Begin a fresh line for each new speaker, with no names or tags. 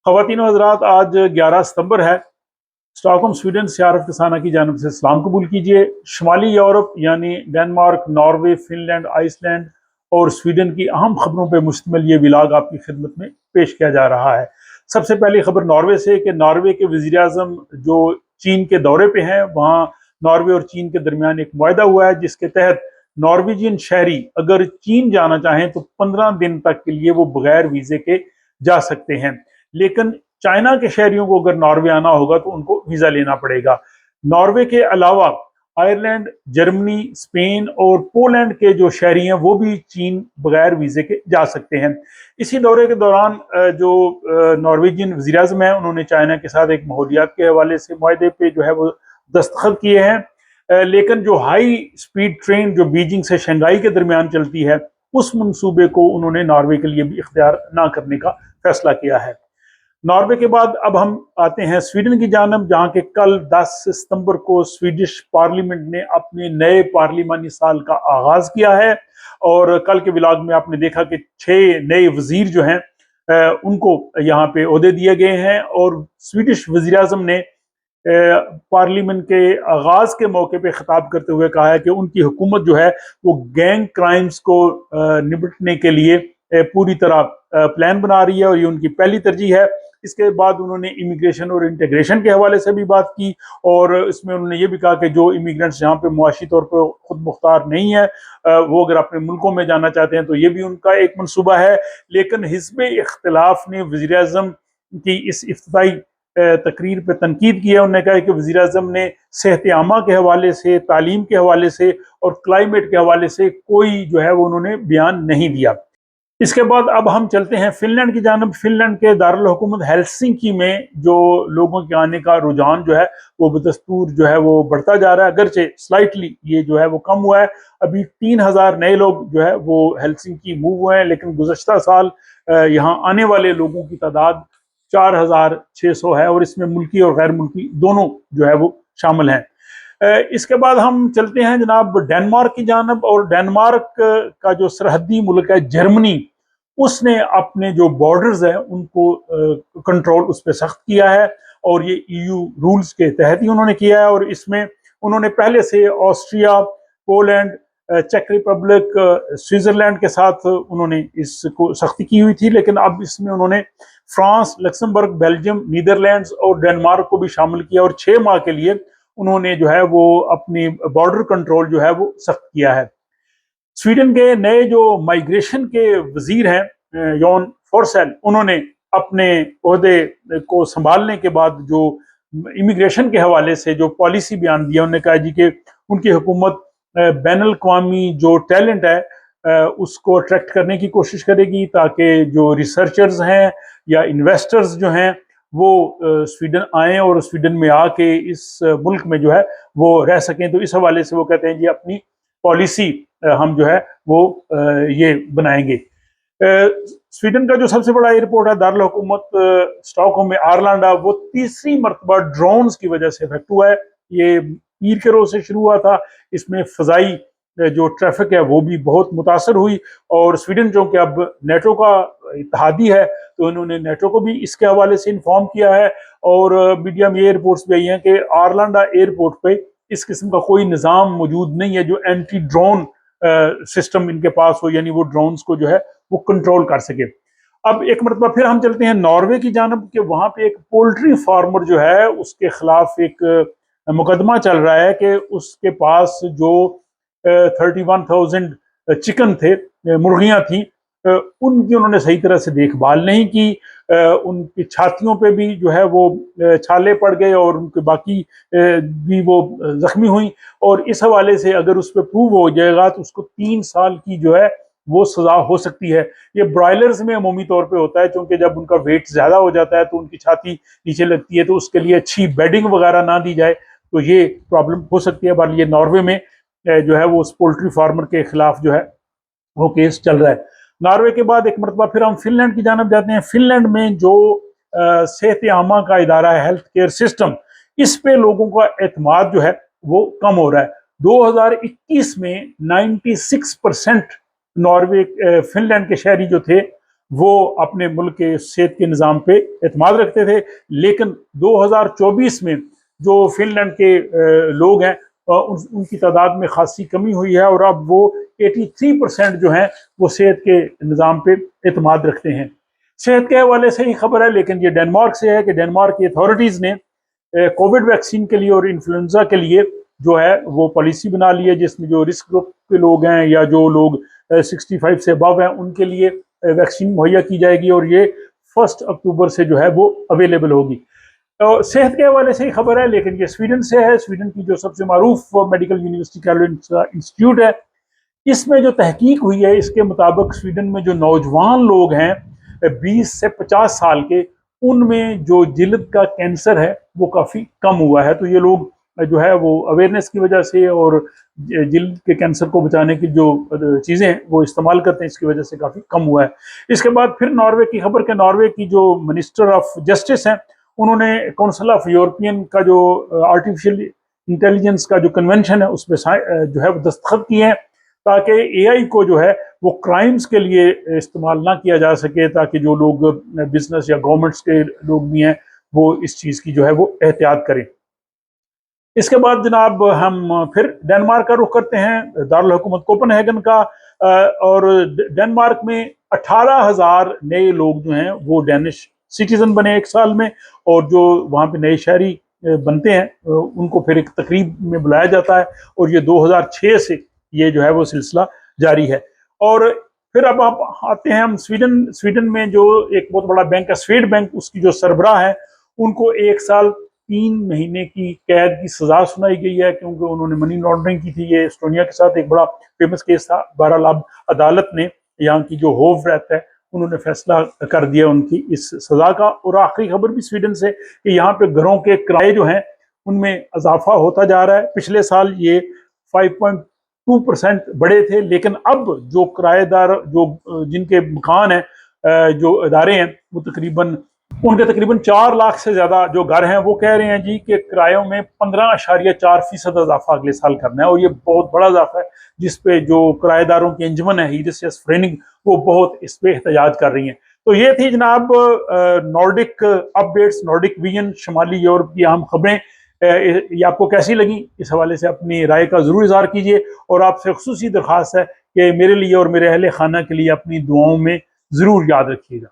ख़वातीन व हज़रात, आज 11 सितंबर है। स्टॉकहोम स्वीडन से आरफ किसाना की जानब से सलाम कबूल कीजिए। शुमाली यूरोप यानी डेनमार्क, नॉर्वे, फिनलैंड, आइसलैंड और स्वीडन की अहम खबरों पर मुश्तमिल ये व्लॉग आपकी खिदमत में पेश किया जा रहा है। सबसे पहली खबर नॉर्वे से कि नॉर्वे के वज़ीर आज़म जो चीन के दौरे पे हैं, वहाँ नॉर्वे और चीन के दरमियान एक मुआहदा हुआ है जिसके तहत नॉर्वेजियन शहरी अगर चीन जाना चाहें तो 15 दिन तक के लिए वो बगैर वीज़े के जा सकते हैं। लेकिन चाइना के शहरियों को अगर नॉर्वे आना होगा तो उनको वीजा लेना पड़ेगा। नॉर्वे के अलावा आयरलैंड, जर्मनी, स्पेन और पोलैंड के जो शहरी हैं वो भी चीन बगैर वीजे के जा सकते हैं। इसी दौरे के दौरान जो नॉर्वेजियन वज़ीर आज़म है, उन्होंने चाइना के साथ एक माहौलियात के हवाले से मुआहदे पे जो है वो दस्तखत किए हैं। लेकिन जो हाई स्पीड ट्रेन जो बीजिंग से शंघाई के दरमियान चलती है, उस मंसूबे को उन्होंने नॉर्वे के लिए भी इख्तियार ना करने का फैसला किया है। नॉर्वे के बाद अब हम आते हैं स्वीडन की जानब, जहां के कल 10 सितंबर को स्वीडिश पार्लियामेंट ने अपने नए पार्लिमानी साल का आगाज किया है। और कल के व्लॉग में आपने देखा कि 6 नए वजीर जो हैं उनको यहाँ पे ओहदे दिए गए हैं। और स्वीडिश वजीर आज़म ने पार्लियामेंट के आगाज के मौके पे खिताब करते हुए कहा है कि उनकी हुकूमत जो है वो गैंग क्राइम्स को निपटने के लिए पूरी तरह प्लान बना रही है और ये उनकी पहली तरजीह है। इसके बाद उन्होंने इमिग्रेशन और इंटीग्रेशन के हवाले से भी बात की और इसमें उन्होंने ये भी कहा कि जो इमिग्रेंट्स यहाँ पे मुआशी तौर पर खुद मुख्तार नहीं है, वो अगर अपने मुल्कों में जाना चाहते हैं तो ये भी उनका एक मनसूबा है। लेकिन हिज़्ब इख्तिलाफ ने वज़ीर आज़म की इस इफ्तिताई तकरीर पर तनकीद की है। उन्होंने कहा कि वज़ीर आज़म ने सेहत आमा के हवाले से, तालीम के हवाले से और क्लाइमेट के हवाले से कोई जो है वो उन्होंने बयान नहीं दिया। इसके बाद अब हम चलते हैं फिनलैंड की जानब। फिनलैंड के दारुल हुकूमत हेलसिंकी में जो लोगों के आने का रुझान जो है वो बदस्तूर जो है वो बढ़ता जा रहा है, अगरचे स्लाइटली ये जो है वो कम हुआ है। अभी 3000 नए लोग जो है वो हेलसिंकी मूव हुए हैं, लेकिन गुज़श्ता साल यहाँ आने वाले लोगों की तादाद 4600 है और इसमें मुल्की और गैर मुल्की दोनों जो है वो शामिल हैं। इसके बाद हम चलते हैं जनाब डेनमार्क की जानब। और डेनमार्क का जो सरहदी मुल्क है जर्मनी, उसने अपने जो बॉर्डर्स हैं उनको कंट्रोल उस पर सख्त किया है और ये ईयू रूल्स के तहत ही उन्होंने किया है। और इसमें उन्होंने पहले से ऑस्ट्रिया, पोलैंड, चेक रिपब्लिक, स्विट्जरलैंड के साथ उन्होंने इसको सख्ती की हुई थी, लेकिन अब इसमें उन्होंने फ्रांस, लक्समबर्ग, बेल्जियम, नीदरलैंड्स और डेनमार्क को भी शामिल किया और 6 माह के लिए उन्होंने जो है वो अपनी बॉर्डर कंट्रोल जो है वो सख्त किया है। स्वीडन के नए जो माइग्रेशन के वजीर हैं यॉन फोरसेल, उन्होंने अपने ओहदे को संभालने के बाद जो इमिग्रेशन के हवाले से जो पॉलिसी बयान दिया, उन्होंने कहा जी कि उनकी हुकूमत बैनुल अक़वामी जो टैलेंट है उसको अट्रैक्ट करने की कोशिश करेगी ताकि जो रिसर्चर्स हैं या इन्वेस्टर्स जो हैं वो स्वीडन आएँ और स्वीडन में आके इस मुल्क में जो है वो रह सकें। तो इस हवाले से वो कहते हैं जी अपनी पॉलिसी हम जो है वो ये बनाएंगे। स्वीडन का जो सबसे बड़ा एयरपोर्ट है दारुल हुकूमत स्टॉकहोम में आर्लांडा, वो तीसरी मरतबा ड्रोन्स की वजह से अफेक्ट हुआ है। ये पीर के रोज से शुरू हुआ था। इसमें फजाई जो ट्रैफिक है वो भी बहुत मुतासर हुई और स्वीडन जो कि अब नेटो का इत्तेहादी है तो इन्होंने नेटो को भी इसके हवाले से इन्फॉर्म किया है। और मीडिया में ये रिपोर्ट्स भी आई हैं कि आर्लांडा एयरपोर्ट पे इस किस्म का कोई निज़ाम मौजूद नहीं है जो एंटी ड्रोन सिस्टम इनके पास हो, यानी वो ड्रोन्स को जो है वो कंट्रोल कर सके। अब एक मरतबा फिर हम चलते हैं नॉर्वे की जानब कि वहाँ पे एक पोल्ट्री फार्मर जो है उसके खिलाफ एक मुकदमा चल रहा है कि उसके पास जो 31,000 चिकन थे, मुर्गियां थी, उनकी उन्होंने सही तरह से देखभाल नहीं की। उनकी छातियों पे भी जो है वो छाले पड़ गए और उनके बाकी भी वो जख्मी हुई। और इस हवाले से अगर उस पर प्रूव हो जाएगा तो उसको 3 साल की जो है वो सजा हो सकती है। ये ब्रॉयलर्स में अमूमी तौर पे होता है, क्योंकि जब उनका वेट ज्यादा हो जाता है तो उनकी छाती नीचे लगती है, तो उसके लिए अच्छी बेडिंग वगैरह ना दी जाए तो ये प्रॉब्लम हो सकती है। बट ये नॉर्वे में जो है वो उस पोल्ट्री फार्मर के खिलाफ जो है वो केस चल रहा है। नॉर्वे के बाद एक मरतबा फिर हम फिनलैंड की जानब जाते हैं। फिनलैंड में जो सेहत आमा का इदारा है, हेल्थ केयर सिस्टम, इस पे लोगों का एतमाद जो है वो कम हो रहा है। 2021 में 96% नॉर्वे फिनलैंड के शहरी जो थे वो अपने मुल्क के सेहत के निज़ाम पे एतमाद रखते थे। लेकिन 2024 में जो फिनलैंड के लोग हैं उनकी तादाद में खासी कमी हुई है और अब वो 83% जो हैं वो सेहत के निज़ाम पे एतमाद रखते हैं। सेहत के हवाले से ही खबर है, लेकिन ये डेनमार्क से है कि डेनमार्क की अथॉरिटीज़ ने कोविड वैक्सीन के लिए और इन्फ्लुएंजा के लिए जो है वो पॉलिसी बना ली है, जिसमें जो रिस्क ग्रुप के लोग हैं या जो लोग 65 से अबव हैं उनके लिए वैक्सीन मुहैया की जाएगी और ये 1 अक्टूबर से जो है वो अवेलेबल होगी। तो सेहत के हवाले से ही खबर है, लेकिन ये स्वीडन से है। स्वीडन की जो सबसे मारूफ मेडिकल यूनिवर्सिटी कारोलिंस्का इंस्टीट्यूट है, इसमें जो तहकीक हुई है इसके मुताबिक स्वीडन में जो नौजवान लोग हैं 20 से 50 साल के, उनमें जो जिल्द का कैंसर है वो काफ़ी कम हुआ है। तो ये लोग जो है वो अवेयरनेस की वजह से और जिल्द के कैंसर को बचाने की जो चीज़ें हैं वो इस्तेमाल करते हैं, इसकी वजह से काफ़ी कम हुआ है। इसके बाद फिर नॉर्वे की खबर के नॉर्वे की जो मिनिस्टर ऑफ जस्टिस हैं उन्होंने काउंसिल ऑफ यूरोपियन का जो आर्टिफिशियल इंटेलिजेंस का जो कन्वेंशन है उसमें जो है वो दस्तखत किए हैं ताकि एआई को जो है वो क्राइम्स के लिए इस्तेमाल ना किया जा सके, ताकि जो लोग बिजनेस या गवर्नमेंट्स के लोग भी हैं वो इस चीज़ की जो है वो एहतियात करें। इसके बाद जनाब हम फिर डेनमार्क का रुख करते हैं, दारुल हुकूमत कोपेनहेगन का। और डेनमार्क में 18,000 नए लोग जो हैं वो डेनिश सिटीजन बने एक साल में, और जो वहाँ पे नए शहरी बनते हैं उनको फिर एक तकरीब में बुलाया जाता है, और ये 2006 से ये जो है वो सिलसिला जारी है। और फिर अब आप आते हैं हम स्वीडन में जो एक बहुत बड़ा बैंक है स्वेड बैंक, उसकी जो सरबराह है उनको 1 साल 3 महीने की कैद की सजा सुनाई गई है, क्योंकि उन्होंने मनी लॉन्ड्रिंग की थी। ये एस्टोनिया के साथ एक बड़ा फेमस केस था। बहरहाल अब अदालत ने यहाँ की जो होव रहता है उन्होंने फैसला कर दिया उनकी इस सजा का। और आखिरी खबर भी स्वीडन से कि यहाँ पे घरों के किराए जो हैं उनमें इजाफा होता जा रहा है। पिछले साल ये 5.2% बढ़े थे, लेकिन अब जो किराएदार जो जिनके मकान हैं जो इदारे हैं वो तकरीबन 4 लाख से ज्यादा जो घर हैं वो कह रहे हैं जी कि किरायों में 15.4% इजाफा अगले साल करना है, और ये बहुत बड़ा इजाफा है जिसपे जो किराएदारों की अंजुमन है हीरियस फ्रेनिंग वो बहुत इस पे एहतजाज कर रही हैं। तो ये थी जनाब नॉर्डिक अपडेट्स, नॉर्डिक विजन, शुमाली यूरोप की अहम खबरें। ये आपको कैसी लगी, इस हवाले से अपनी राय का जरूर इजहार कीजिए, और आपसे खुसूसी दरख्वास्त है कि मेरे लिए और मेरे अहले खाना के लिए अपनी दुआओं में जरूर याद रखिएगा।